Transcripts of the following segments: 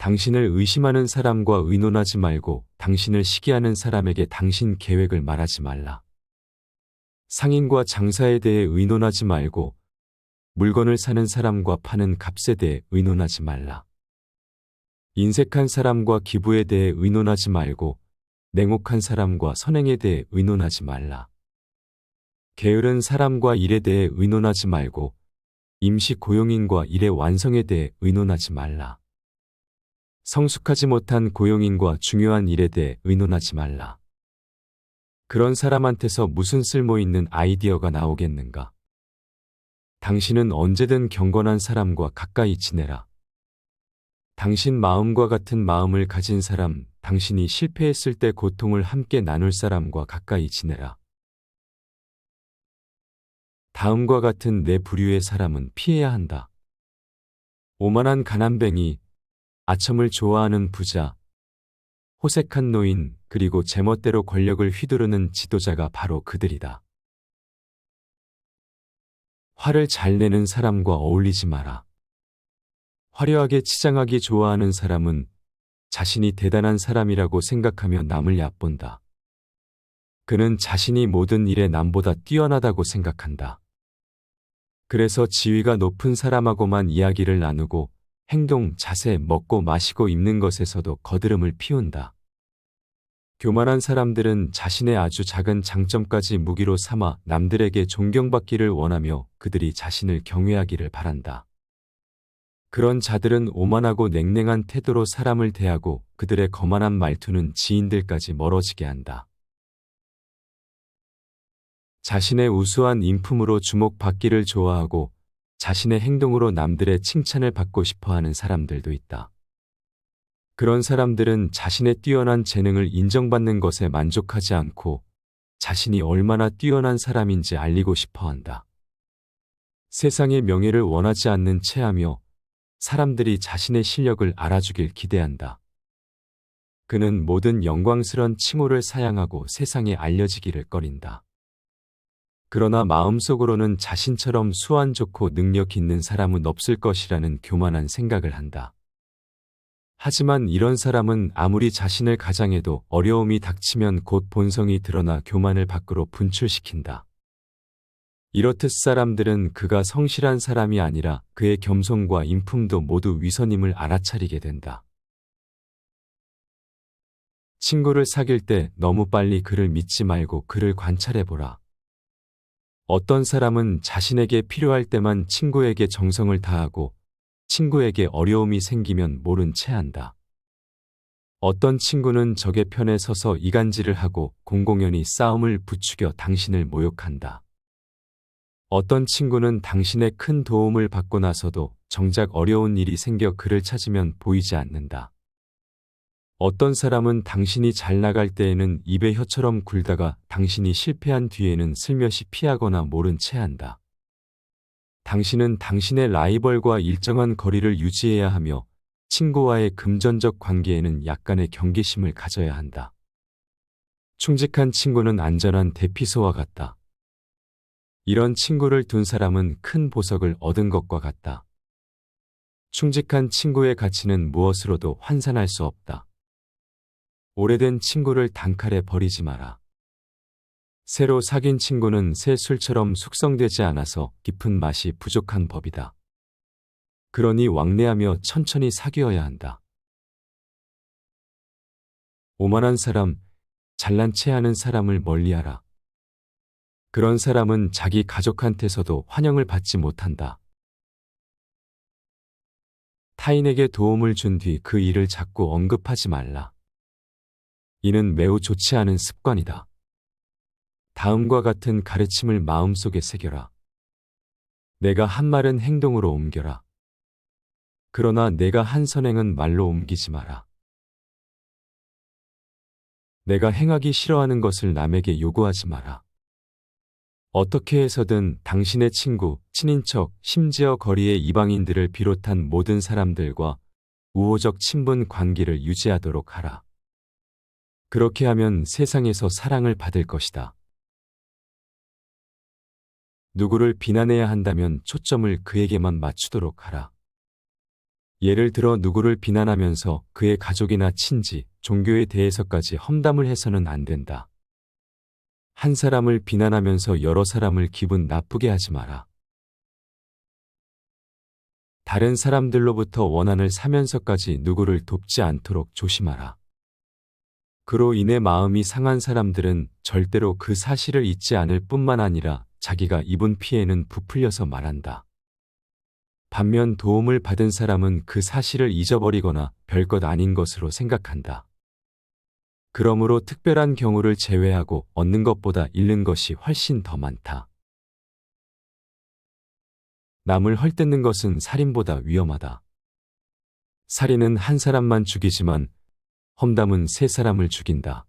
당신을 의심하는 사람과 의논하지 말고 당신을 시기하는 사람에게 당신 계획을 말하지 말라. 상인과 장사에 대해 의논하지 말고 물건을 사는 사람과 파는 값에 대해 의논하지 말라. 인색한 사람과 기부에 대해 의논하지 말고 냉혹한 사람과 선행에 대해 의논하지 말라. 게으른 사람과 일에 대해 의논하지 말고 임시 고용인과 일의 완성에 대해 의논하지 말라. 성숙하지 못한 고용인과 중요한 일에 대해 의논하지 말라. 그런 사람한테서 무슨 쓸모 있는 아이디어가 나오겠는가? 당신은 언제든 경건한 사람과 가까이 지내라. 당신 마음과 같은 마음을 가진 사람, 당신이 실패했을 때 고통을 함께 나눌 사람과 가까이 지내라. 다음과 같은 네 부류의 사람은 피해야 한다. 오만한 가난뱅이, 아첨을 좋아하는 부자, 호색한 노인, 그리고 제멋대로 권력을 휘두르는 지도자가 바로 그들이다. 화를 잘 내는 사람과 어울리지 마라. 화려하게 치장하기 좋아하는 사람은 자신이 대단한 사람이라고 생각하며 남을 얕본다. 그는 자신이 모든 일에 남보다 뛰어나다고 생각한다. 그래서 지위가 높은 사람하고만 이야기를 나누고 행동, 자세, 먹고 마시고 입는 것에서도 거드름을 피운다. 교만한 사람들은 자신의 아주 작은 장점까지 무기로 삼아 남들에게 존경받기를 원하며 그들이 자신을 경외하기를 바란다. 그런 자들은 오만하고 냉랭한 태도로 사람을 대하고 그들의 거만한 말투는 지인들까지 멀어지게 한다. 자신의 우수한 인품으로 주목받기를 좋아하고 자신의 행동으로 남들의 칭찬을 받고 싶어하는 사람들도 있다. 그런 사람들은 자신의 뛰어난 재능을 인정받는 것에 만족하지 않고 자신이 얼마나 뛰어난 사람인지 알리고 싶어한다. 세상의 명예를 원하지 않는 체하며 사람들이 자신의 실력을 알아주길 기대한다. 그는 모든 영광스런 칭호를 사양하고 세상에 알려지기를 꺼린다. 그러나 마음속으로는 자신처럼 수완 좋고 능력 있는 사람은 없을 것이라는 교만한 생각을 한다. 하지만 이런 사람은 아무리 자신을 가장해도 어려움이 닥치면 곧 본성이 드러나 교만을 밖으로 분출시킨다. 이렇듯 사람들은 그가 성실한 사람이 아니라 그의 겸손과 인품도 모두 위선임을 알아차리게 된다. 친구를 사귈 때 너무 빨리 그를 믿지 말고 그를 관찰해보라. 어떤 사람은 자신에게 필요할 때만 친구에게 정성을 다하고 친구에게 어려움이 생기면 모른 채 한다. 어떤 친구는 적의 편에 서서 이간질을 하고 공공연히 싸움을 부추겨 당신을 모욕한다. 어떤 친구는 당신의 큰 도움을 받고 나서도 정작 어려운 일이 생겨 그를 찾으면 보이지 않는다. 어떤 사람은 당신이 잘 나갈 때에는 입에 혀처럼 굴다가 당신이 실패한 뒤에는 슬며시 피하거나 모른 채 한다. 당신은 당신의 라이벌과 일정한 거리를 유지해야 하며 친구와의 금전적 관계에는 약간의 경계심을 가져야 한다. 충직한 친구는 안전한 대피소와 같다. 이런 친구를 둔 사람은 큰 보석을 얻은 것과 같다. 충직한 친구의 가치는 무엇으로도 환산할 수 없다. 오래된 친구를 단칼에 버리지 마라. 새로 사귄 친구는 새 술처럼 숙성되지 않아서 깊은 맛이 부족한 법이다. 그러니 왕래하며 천천히 사귀어야 한다. 오만한 사람, 잘난 체하는 사람을 멀리하라. 그런 사람은 자기 가족한테서도 환영을 받지 못한다. 타인에게 도움을 준 뒤 그 일을 자꾸 언급하지 말라. 이는 매우 좋지 않은 습관이다. 다음과 같은 가르침을 마음속에 새겨라. 내가 한 말은 행동으로 옮겨라. 그러나 내가 한 선행은 말로 옮기지 마라. 내가 행하기 싫어하는 것을 남에게 요구하지 마라. 어떻게 해서든 당신의 친구, 친인척, 심지어 거리의 이방인들을 비롯한 모든 사람들과 우호적 친분 관계를 유지하도록 하라. 그렇게 하면 세상에서 사랑을 받을 것이다. 누구를 비난해야 한다면 초점을 그에게만 맞추도록 하라. 예를 들어 누구를 비난하면서 그의 가족이나 친지, 종교에 대해서까지 험담을 해서는 안 된다. 한 사람을 비난하면서 여러 사람을 기분 나쁘게 하지 마라. 다른 사람들로부터 원한을 사면서까지 누구를 돕지 않도록 조심하라. 그로 인해 마음이 상한 사람들은 절대로 그 사실을 잊지 않을 뿐만 아니라 자기가 입은 피해는 부풀려서 말한다. 반면 도움을 받은 사람은 그 사실을 잊어버리거나 별것 아닌 것으로 생각한다. 그러므로 특별한 경우를 제외하고 얻는 것보다 잃는 것이 훨씬 더 많다. 남을 헐뜯는 것은 살인보다 위험하다. 살인은 한 사람만 죽이지만 험담은 세 사람을 죽인다.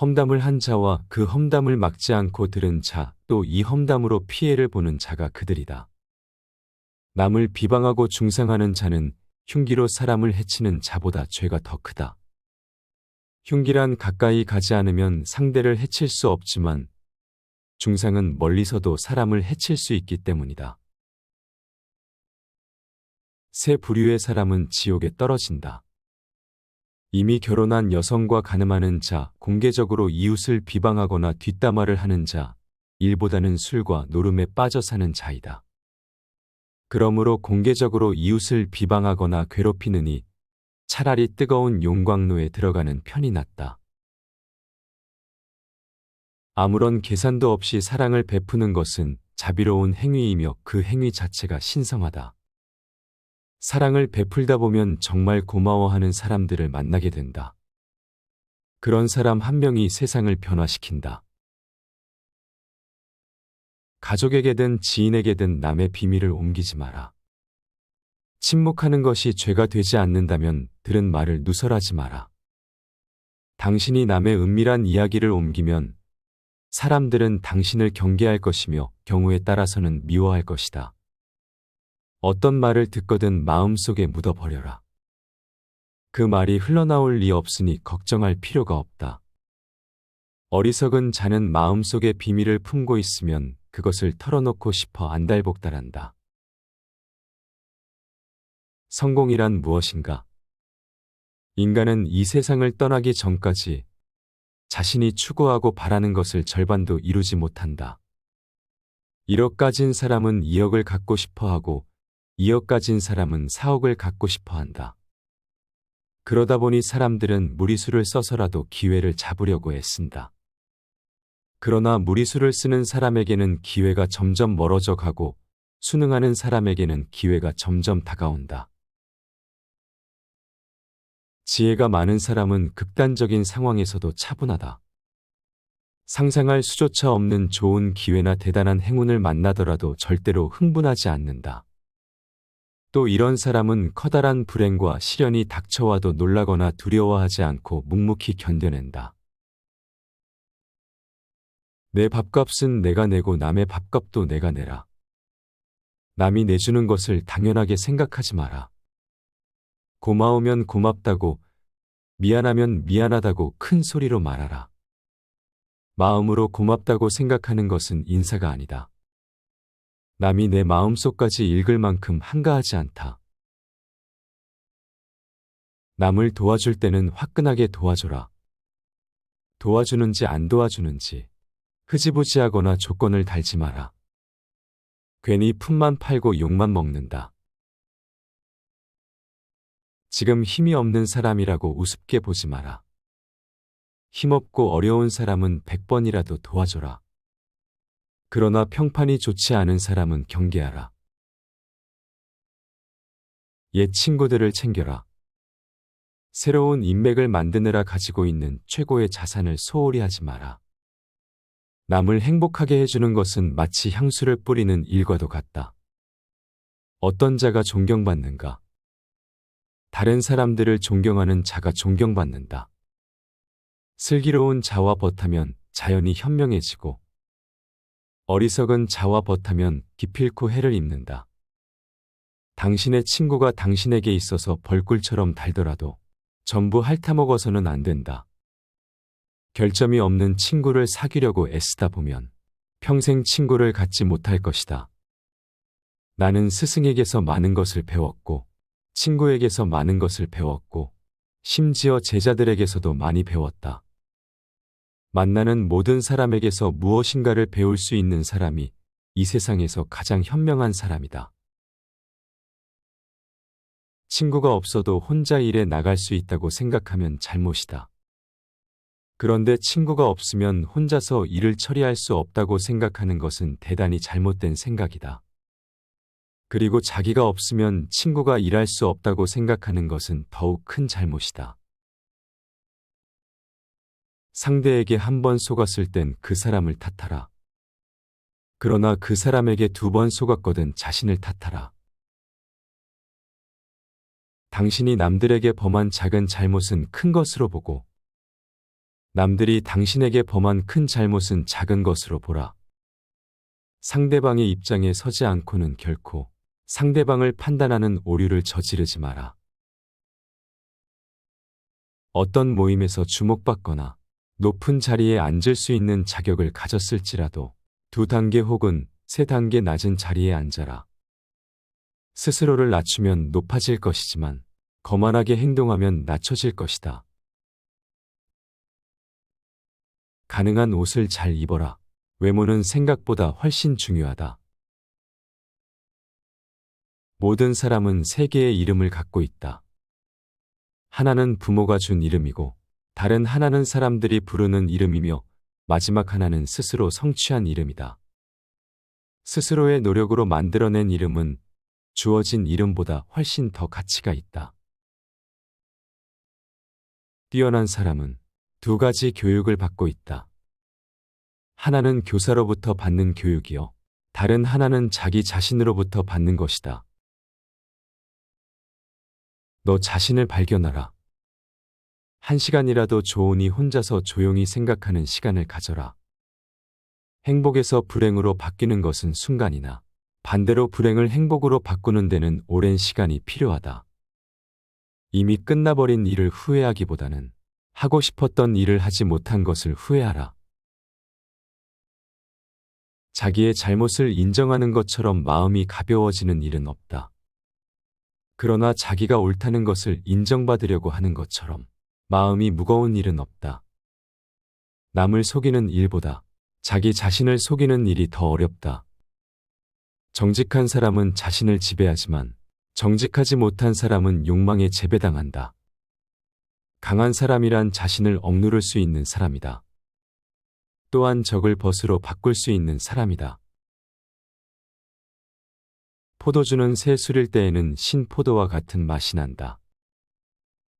험담을 한 자와 그 험담을 막지 않고 들은 자, 또 이 험담으로 피해를 보는 자가 그들이다. 남을 비방하고 중상하는 자는 흉기로 사람을 해치는 자보다 죄가 더 크다. 흉기란 가까이 가지 않으면 상대를 해칠 수 없지만 중상은 멀리서도 사람을 해칠 수 있기 때문이다. 세 부류의 사람은 지옥에 떨어진다. 이미 결혼한 여성과 간음하는 자, 공개적으로 이웃을 비방하거나 뒷담화를 하는 자, 일보다는 술과 노름에 빠져 사는 자이다. 그러므로 공개적으로 이웃을 비방하거나 괴롭히느니 차라리 뜨거운 용광로에 들어가는 편이 낫다. 아무런 계산도 없이 사랑을 베푸는 것은 자비로운 행위이며 그 행위 자체가 신성하다. 사랑을 베풀다 보면 정말 고마워하는 사람들을 만나게 된다. 그런 사람 한 명이 세상을 변화시킨다. 가족에게든 지인에게든 남의 비밀을 옮기지 마라. 침묵하는 것이 죄가 되지 않는다면 들은 말을 누설하지 마라. 당신이 남의 은밀한 이야기를 옮기면 사람들은 당신을 경계할 것이며 경우에 따라서는 미워할 것이다. 어떤 말을 듣거든 마음속에 묻어버려라. 그 말이 흘러나올 리 없으니 걱정할 필요가 없다. 어리석은 자는 마음속에 비밀을 품고 있으면 그것을 털어놓고 싶어 안달복달한다. 성공이란 무엇인가? 인간은 이 세상을 떠나기 전까지 자신이 추구하고 바라는 것을 절반도 이루지 못한다. 1억 가진 사람은 2억을 갖고 싶어 하고 2억 가진 사람은 4억을 갖고 싶어 한다. 그러다 보니 사람들은 무리수를 써서라도 기회를 잡으려고 애쓴다. 그러나 무리수를 쓰는 사람에게는 기회가 점점 멀어져 가고 순응하는 사람에게는 기회가 점점 다가온다. 지혜가 많은 사람은 극단적인 상황에서도 차분하다. 상상할 수조차 없는 좋은 기회나 대단한 행운을 만나더라도 절대로 흥분하지 않는다. 또 이런 사람은 커다란 불행과 시련이 닥쳐와도 놀라거나 두려워하지 않고 묵묵히 견뎌낸다. 내 밥값은 내가 내고 남의 밥값도 내가 내라. 남이 내주는 것을 당연하게 생각하지 마라. 고마우면 고맙다고, 미안하면 미안하다고 큰 소리로 말하라. 마음으로 고맙다고 생각하는 것은 인사가 아니다. 남이 내 마음속까지 읽을 만큼 한가하지 않다. 남을 도와줄 때는 화끈하게 도와줘라. 도와주는지 안 도와주는지 흐지부지하거나 조건을 달지 마라. 괜히 품만 팔고 욕만 먹는다. 지금 힘이 없는 사람이라고 우습게 보지 마라. 힘없고 어려운 사람은 100번이라도 도와줘라. 그러나 평판이 좋지 않은 사람은 경계하라. 옛 친구들을 챙겨라. 새로운 인맥을 만드느라 가지고 있는 최고의 자산을 소홀히 하지 마라. 남을 행복하게 해주는 것은 마치 향수를 뿌리는 일과도 같다. 어떤 자가 존경받는가? 다른 사람들을 존경하는 자가 존경받는다. 슬기로운 자와 벗하면 자연이 현명해지고 어리석은 자와 벗하면 기필코 해를 입는다. 당신의 친구가 당신에게 있어서 벌꿀처럼 달더라도 전부 핥아먹어서는 안 된다. 결점이 없는 친구를 사귀려고 애쓰다 보면 평생 친구를 갖지 못할 것이다. 나는 스승에게서 많은 것을 배웠고 친구에게서 많은 것을 배웠고, 심지어 제자들에게서도 많이 배웠다. 만나는 모든 사람에게서 무엇인가를 배울 수 있는 사람이 이 세상에서 가장 현명한 사람이다. 친구가 없어도 혼자 일에 나갈 수 있다고 생각하면 잘못이다. 그런데 친구가 없으면 혼자서 일을 처리할 수 없다고 생각하는 것은 대단히 잘못된 생각이다. 그리고 자기가 없으면 친구가 일할 수 없다고 생각하는 것은 더욱 큰 잘못이다. 상대에게 한 번 속았을 땐 그 사람을 탓하라. 그러나 그 사람에게 2번 속았거든 자신을 탓하라. 당신이 남들에게 범한 작은 잘못은 큰 것으로 보고, 남들이 당신에게 범한 큰 잘못은 작은 것으로 보라. 상대방의 입장에 서지 않고는 결코 상대방을 판단하는 오류를 저지르지 마라. 어떤 모임에서 주목받거나 높은 자리에 앉을 수 있는 자격을 가졌을지라도 2단계 혹은 3단계 낮은 자리에 앉아라. 스스로를 낮추면 높아질 것이지만 거만하게 행동하면 낮춰질 것이다. 가능한 옷을 잘 입어라. 외모는 생각보다 훨씬 중요하다. 모든 사람은 3개의 이름을 갖고 있다. 하나는 부모가 준 이름이고, 다른 하나는 사람들이 부르는 이름이며, 마지막 하나는 스스로 성취한 이름이다. 스스로의 노력으로 만들어낸 이름은 주어진 이름보다 훨씬 더 가치가 있다. 뛰어난 사람은 2가지 교육을 받고 있다. 하나는 교사로부터 받는 교육이요, 다른 하나는 자기 자신으로부터 받는 것이다. 너 자신을 발견하라. 1시간이라도 좋으니 혼자서 조용히 생각하는 시간을 가져라. 행복에서 불행으로 바뀌는 것은 순간이나, 반대로 불행을 행복으로 바꾸는 데는 오랜 시간이 필요하다. 이미 끝나버린 일을 후회하기보다는 하고 싶었던 일을 하지 못한 것을 후회하라. 자기의 잘못을 인정하는 것처럼 마음이 가벼워지는 일은 없다. 그러나 자기가 옳다는 것을 인정받으려고 하는 것처럼 마음이 무거운 일은 없다. 남을 속이는 일보다 자기 자신을 속이는 일이 더 어렵다. 정직한 사람은 자신을 지배하지만 정직하지 못한 사람은 욕망에 재배당한다. 강한 사람이란 자신을 억누를 수 있는 사람이다. 또한 적을 벗으로 바꿀 수 있는 사람이다. 포도주는 새 술일 때에는 신포도와 같은 맛이 난다.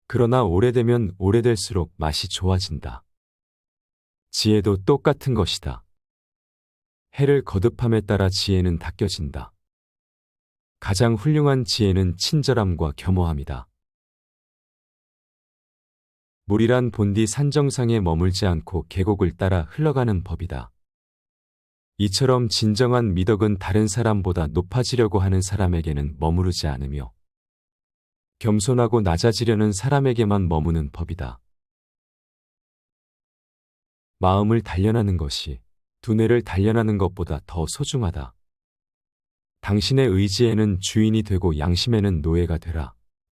그러나 오래되면 오래될수록 맛이 좋아진다. 지혜도 똑같은 것이다. 해를 거듭함에 따라 지혜는 닦여진다. 가장 훌륭한 지혜는 친절함과 겸허함이다. 물이란 본디 산정상에 머물지 않고 계곡을 따라 흘러가는 법이다. 이처럼 진정한 미덕은 다른 사람보다 높아지려고 하는 사람에게는 머무르지 않으며, 겸손하고 낮아지려는 사람에게만 머무는 법이다. 마음을 단련하는 것이 두뇌를 단련하는 것보다 더 소중하다. 당신의 의지에는 주인이 되고 양심에는 노예가 되라.